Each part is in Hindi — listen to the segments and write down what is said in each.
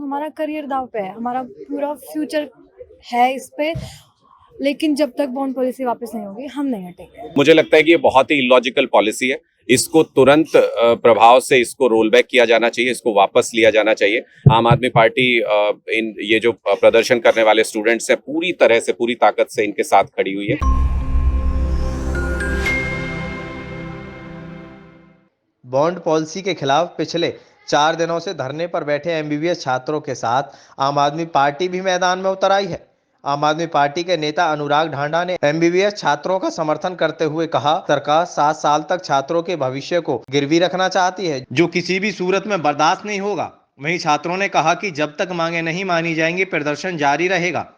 हमारा करियर दाव पे है, हमारा पूरा फ्यूचर है इस पे। लेकिन जब तक बॉन्ड पॉलिसी वापस नहीं होगी हम नहीं हटेंगे। मुझे लगता है कि ये बहुत ही इलॉजिकल पॉलिसी है। इसको तुरंत प्रभाव से इसको रोल बैक किया जाना चाहिए, इसको वापस लिया जाना चाहिए। आम आदमी पार्टी इन ये जो प्रदर्शन करने वाले स्टूडेंट्स हैं पूरी तरह से पूरी ताकत से इनके साथ खड़ी हुई है। बॉन्ड पॉलिसी के खिलाफ पिछले 4 दिनों से धरने पर बैठे एमबीबीएस छात्रों के साथ आम आदमी पार्टी भी मैदान में उतर आई है। आम आदमी पार्टी के नेता अनुराग ढांडा ने एमबीबीएस छात्रों का समर्थन करते हुए कहा, सरकार 7 साल तक छात्रों के भविष्य को गिरवी रखना चाहती है, जो किसी भी सूरत में बर्दाश्त नहीं होगा। वहीं छात्रों ने कहा कि जब तक मांगे नहीं मानी जाएंगी, प्रदर्शन जारी रहेगा।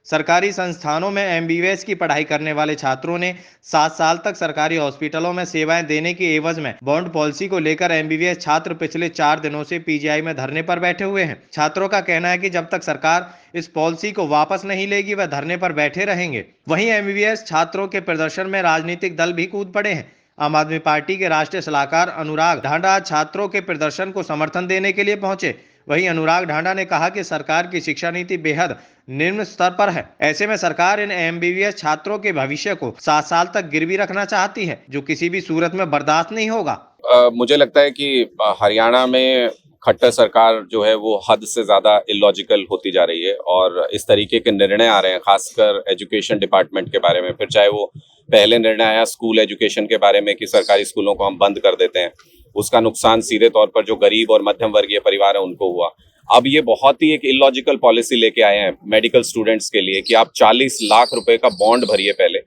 सरकारी संस्थानों में एमबीबीएस की पढ़ाई करने वाले छात्रों ने 7 साल तक सरकारी हॉस्पिटलों में सेवाएं देने की एवज में बॉन्ड पॉलिसी को लेकर एमबीबीएस छात्र पिछले 4 दिनों से पीजीआई में धरने पर बैठे हुए हैं। छात्रों का कहना है कि जब तक सरकार इस पॉलिसी को वापस नहीं लेगी वह धरने पर बैठे रहेंगे। वहीं एमबीबीएस छात्रों के प्रदर्शन में राजनीतिक दल भी कूद पड़े हैं। आम आदमी पार्टी के राष्ट्रीय सलाहकार अनुराग ढांडा छात्रों के प्रदर्शन को समर्थन देने के लिए पहुंचे। वहीं अनुराग ढांडा ने कहा कि सरकार की शिक्षा नीति बेहद निम्न स्तर पर है। ऐसे में सरकार इन एमबीबीएस छात्रों के भविष्य को 7 साल तक गिरवी रखना चाहती है, जो किसी भी सूरत में बर्दाश्त नहीं होगा। मुझे लगता है कि हरियाणा में खट्टर सरकार जो है वो हद से ज्यादा इलॉजिकल होती जा रही है और इस तरीके के निर्णय आ रहे हैं, खासकर एजुकेशन डिपार्टमेंट के बारे में। फिर चाहे वो पहले निर्णय आया स्कूल एजुकेशन के बारे में कि सरकारी स्कूलों को हम बंद कर देते हैं, उसका नुकसान सीधे तौर पर जो गरीब और मध्यम वर्गीय परिवार है उनको हुआ। अब ये बहुत ही एक इलॉजिकल पॉलिसी लेके आए हैं मेडिकल स्टूडेंट्स के लिए कि आप 40 लाख रुपए का बॉन्ड भरिए पहले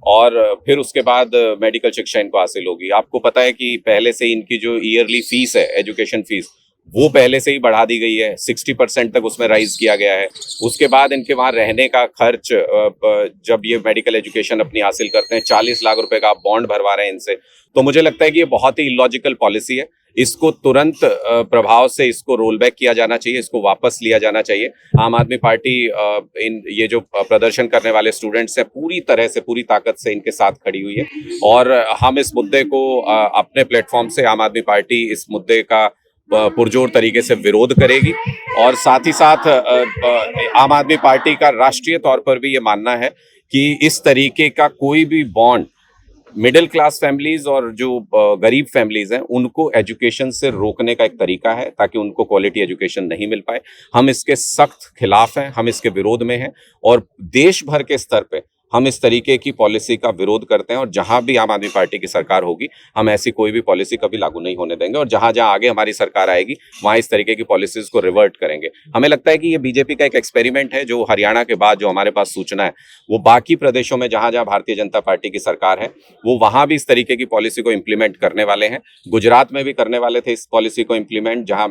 और फिर उसके बाद मेडिकल शिक्षा इनको हासिल होगी। आपको पता है कि पहले से इनकी जो ईयरली फीस है, एजुकेशन फीस, वो पहले से ही बढ़ा दी गई है, 60% तक उसमें राइज किया गया है। उसके बाद इनके वहाँ रहने का खर्च, जब ये मेडिकल एजुकेशन अपनी हासिल करते हैं, 40 लाख रुपए का आप बॉन्ड भरवा रहे हैं इनसे। तो मुझे लगता है कि ये बहुत ही इलॉजिकल पॉलिसी है। इसको तुरंत प्रभाव से इसको रोल बैक किया जाना चाहिए, इसको वापस लिया जाना चाहिए। आम आदमी पार्टी इन ये जो प्रदर्शन करने वाले स्टूडेंट्स हैं पूरी तरह से पूरी ताकत से इनके साथ खड़ी हुई है और हम इस मुद्दे को अपने प्लेटफॉर्म से आम आदमी पार्टी इस मुद्दे का पुरजोर तरीके से विरोध करेगी और साथ ही साथ आम आदमी पार्टी का राष्ट्रीय तौर पर भी ये मानना है कि इस तरीके का कोई भी बॉन्ड मिडिल क्लास फैमिलीज और जो गरीब फैमिलीज हैं उनको एजुकेशन से रोकने का एक तरीका है ताकि उनको क्वालिटी एजुकेशन नहीं मिल पाए। हम इसके सख्त खिलाफ हैं, हम इसके विरोध में हैं और देश भर के स्तर पे हम इस तरीके की पॉलिसी का विरोध करते हैं और जहां भी आम आदमी पार्टी की सरकार होगी हम ऐसी कोई भी पॉलिसी कभी लागू नहीं होने देंगे और जहां जहां आगे हमारी सरकार आएगी वहां इस तरीके की पॉलिसीज को रिवर्ट करेंगे। हमें लगता है कि ये बीजेपी का एक एक्सपेरिमेंट है जो हरियाणा के बाद जो हमारे पास सूचना है वो बाकी प्रदेशों में जहां जहां भारतीय जनता पार्टी की सरकार है वो वहां भी इस तरीके की पॉलिसी को इम्प्लीमेंट करने वाले हैं। गुजरात में भी करने वाले थे इस पॉलिसी को इम्प्लीमेंट, जहां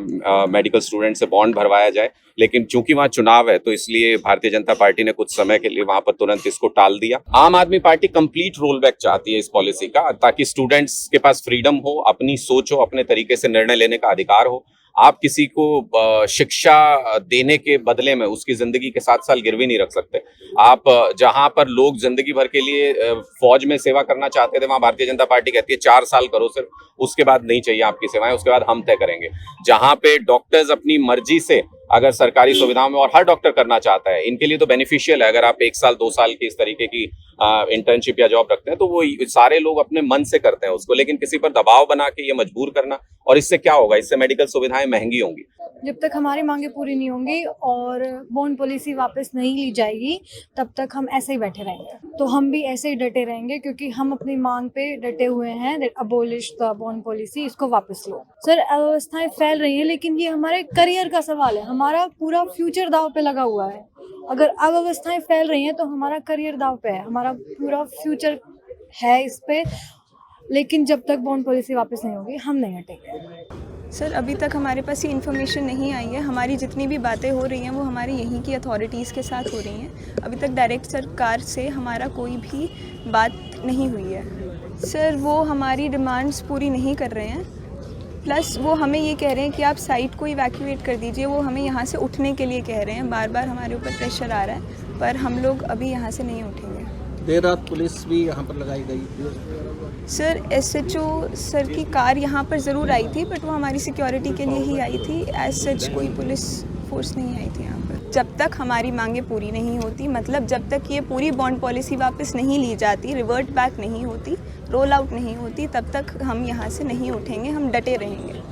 मेडिकल स्टूडेंट से बॉन्ड भरवाया जाए, लेकिन चूंकि वहां चुनाव है तो इसलिए भारतीय जनता पार्टी ने कुछ समय के लिए वहां पर तुरंत इसको टाल दिया। आम आदमी पार्टी कंप्लीट रोल बैक चाहती है इस पॉलिसी का ताकि स्टूडेंट्स के पास फ्रीडम हो, अपनी सोच हो, अपने तरीके से निर्णय लेने का अधिकार हो। आप किसी को शिक्षा देने के बदले में उसकी जिंदगी के 7 साल गिरवी नहीं रख सकते। आप जहां पर लोग जिंदगी भर के लिए फौज में सेवा करना चाहते थे वहां भारतीय जनता पार्टी कहती है 4 साल करो सिर्फ, उसके बाद नहीं चाहिए आपकी सेवाएं, उसके बाद हम तय करेंगे। जहां पे डॉक्टर्स अपनी मर्जी से अगर सरकारी सुविधाओं में, और हर डॉक्टर करना चाहता है, इनके लिए तो बेनिफिशियल है अगर आप 1 साल 2 साल की इस तरीके की इंटर्नशिप या जॉब रखते हैं तो वो सारे लोग अपने मन से करते हैं उसको, लेकिन किसी पर दबाव बना के ये मजबूर करना, और इससे क्या होगा, इससे मेडिकल सुविधाएं महंगी होंगी। जब तक हमारी मांगे पूरी नहीं होंगी और बॉन्ड पॉलिसी वापस नहीं ली जाएगी तब तक हम ऐसे ही बैठे रहेंगे। तो हम भी ऐसे ही डटे रहेंगे क्योंकि हम अपनी मांग पे डटे हुए हैं, that abolish the bond policy, इसको वापस लो। सर, अव्यवस्थाएं फैल रही है लेकिन ये हमारे करियर का सवाल है, हमारा पूरा फ्यूचर दाव पे लगा हुआ है। अगर अव्यवस्थाएं फैल रही हैं तो हमारा करियर दाव पे है, हमारा पूरा फ्यूचर है इस पे। लेकिन जब तक बॉन्ड पॉलिसी वापस नहीं होगी हम नहीं हटेंगे। सर, अभी तक हमारे पास ये इन्फॉर्मेशन नहीं आई है। हमारी जितनी भी बातें हो रही हैं वो हमारी यहीं की अथॉरिटीज़ के साथ हो रही हैं। अभी तक डायरेक्ट सरकार से हमारा कोई भी बात नहीं हुई है। सर, वो हमारी डिमांड्स पूरी नहीं कर रहे हैं, प्लस वो हमें ये कह रहे हैं कि आप साइट को इवैक्यूएट कर दीजिए। वो हमें यहाँ से उठने के लिए कह रहे हैं, बार बार हमारे ऊपर प्रेशर आ रहा है, पर हम लोग अभी यहाँ से नहीं उठेंगे। देर रात पुलिस भी यहाँ पर लगाई गई। सर, SHO सर की कार यहाँ पर ज़रूर आई थी, बट वो हमारी सिक्योरिटी के लिए ही आई थी। एज सच कोई पुलिस फोर्स नहीं आई थी यहाँ पर। जब तक हमारी मांगें पूरी नहीं होती, मतलब जब तक ये पूरी बॉन्ड पॉलिसी वापस नहीं ली जाती, रिवर्ट बैक नहीं होती, रोल आउट नहीं होती, तब तक हम यहाँ से नहीं उठेंगे, हम डटे रहेंगे।